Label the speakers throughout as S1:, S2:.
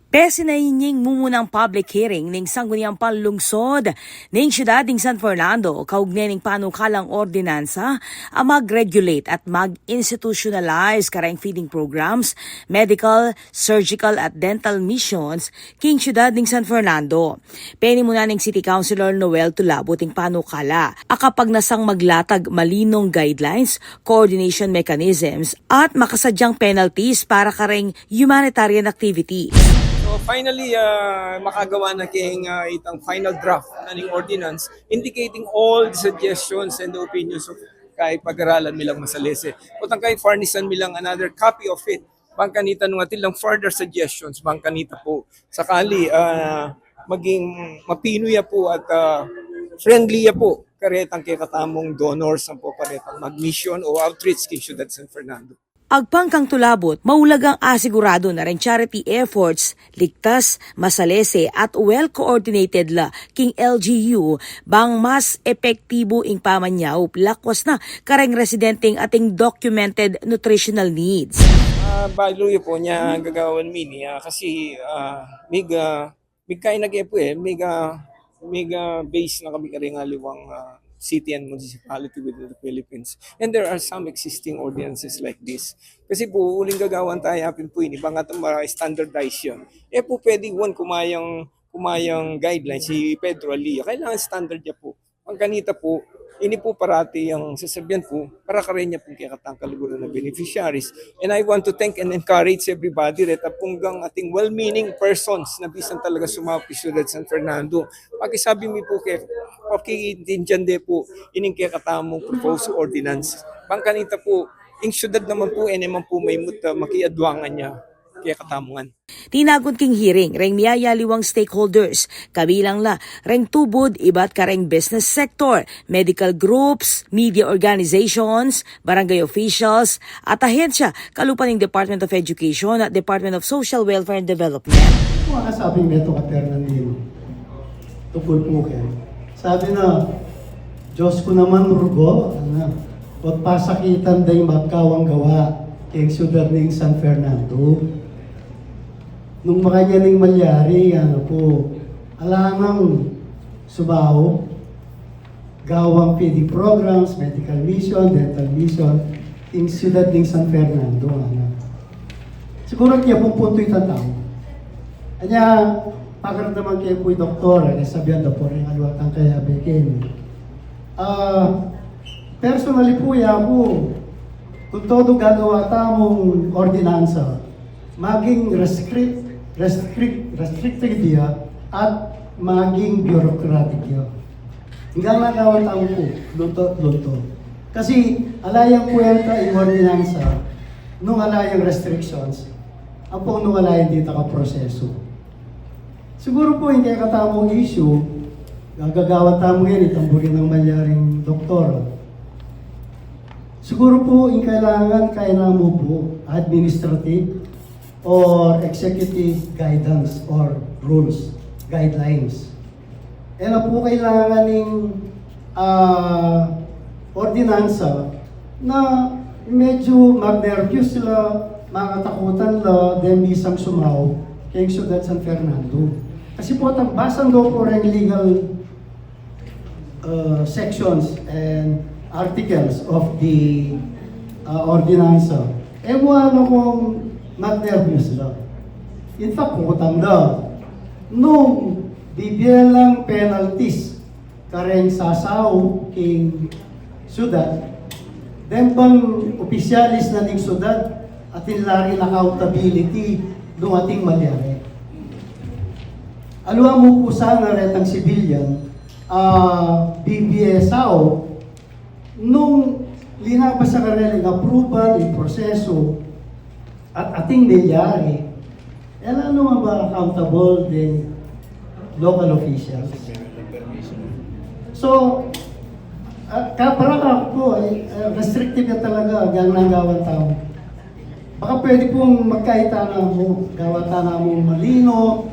S1: Pesinayining mumunang public hearing ning sangguniang panlungsod ning siyudad ning San Fernando kaugnay ning panukalang ordinansa ang mag-regulate at mag-institutionalize karang feeding programs, medical, surgical at dental missions king siyudad ning San Fernando. Peni muna ning City Councilor Noel Tulabo ting panukala akapag nasang maglatag malinong guidelines, coordination mechanisms at makasadyang penalties para karang humanitarian activities.
S2: So finally, makagawa na king itang final draft na ning ordinance indicating all the suggestions and the opinions of kay pag-aralan milang masalese. Kutang kay farnisan milang another copy of it. Bangkanita nung atilang further suggestions, bangkanita po. Sakali, maging mapinuya po at friendly po karetang kay katamong donors ang po karetang mag-mission o outreach kay Ciudad San Fernando.
S1: Agpangkang tulabot, maulagang asigurado na rin charity efforts, ligtas, masalese at well-coordinated la king LGU bang mas epektibo ing pamanyaw lakwas na kareng residenteng ating documented nutritional needs.
S2: Baluyo po niya gagawan mini kasi mig kain nag-epo mig base na kami karing liwang city and municipality within the Philippines. And there are some existing ordinances like this. Kasi po, uling gagawan tayo apin po ini, bang atong standardize yun. Po pwedeng kumayang guidelines, si Pedro Alia, kailangan standard niya po. Ang kanita po, ini po parati ang sasabihan po, para karen niya po kaya katangkaliguran na beneficiaries. And I want to thank and encourage everybody that apunggang ating well-meaning persons na bisan talaga sumapi Ciudad San Fernando. Pakisabi mi po kaya, pakiintindi po, ining kaya katamong proposed ordinance. Bangkanita po, ing syudad naman po, naman po may makiadwangan niya kaya katamungan.
S1: Tinagon king hearing reng miyayaliwang stakeholders, kabilang la reng tubod iba't kareng business sector, medical groups, media organizations, barangay officials, at ahensya kalupaning Department of Education at Department of Social Welfare and Development.
S3: Kung sabi Beto Fernandino, tungkol po kayo, sabi na, Diyos ko naman rugo, huwag pasakitan day magkawang gawa kay siyudad ng San Fernando. Nung makanya ning malyari, alangang subaho, gawang feeding programs, medical mission, dental mission, in siyudad ng San Fernando. Siguro kaya pong punto itatao. Kanya, pagkaradaman kayo po'y doktor, sabihan daw po rin aluwatang kaya bekin. Personally po ako, kung todo gagawa tamong ordinansa, maging restricted dia at maging bureaucratic dia. Hanggang nagawa tao po, lunto. Kasi alayang puwerta yung ordinansa, nung alayang restrictions, ang po nung alayang dito ka proseso. Siguro po hindi katamong issue, gagagawa tamo yan, itamburin ng malyaring doktor. Siguro po yung kailangan mo po administrative or executive guidance or rules, guidelines. E na po kailangan ng ordinansa na medyo mag-nervous sila, makatakutan la, then bisang sumaw kay Ciudad San Fernando. Kasi po, basan daw po rin legal sections and articles of the ordinansa. Wala kong mag-nervous lang. In fact, kung nung bibilang penalties kareng sasaw king siyudad, then bang opisyalis na ning siyudad at inlari na accountability ng ating malyari. Aluwa mo po sana retang civilian, BBSAO, nung linabas sa kareling approval, yung proseso, at ating nilyari, ano ba accountable din local officials? So, para po, restrictive na talaga hanggang nanggawan tao. Baka pwede pong magkahita na mo, gawata na mo malino,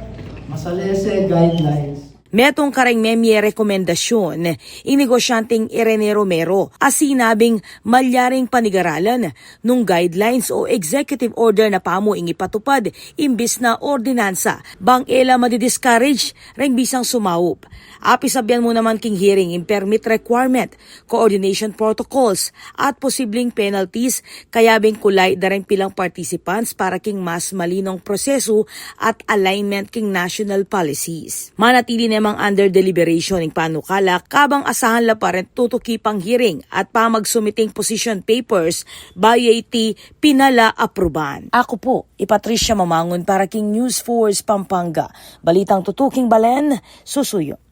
S3: masalese, guidelines.
S1: Metong kareng memye rekomendasyon inigosyanteng Irene Romero as sinabing malyaring panigaralan nung guidelines o executive order na pamo ing ipatupad imbis na ordinansa bang ela madidiscourage reng bisang sumaup. Api sabyan mo naman king hearing in permit requirement, coordination protocols at posibleng penalties kaya bing kulay dareng pilang participants para king mas malinong proseso at alignment king national policies. Manatili namang under deliberation ing panukala kabang asahan la pa rin tutuki pang hearing at pamagsumiting position papers by iti pinala aproban. Ako po, Patricia Mamangon para king News Force Pampanga. Balitang tutuking Balen, susuyo.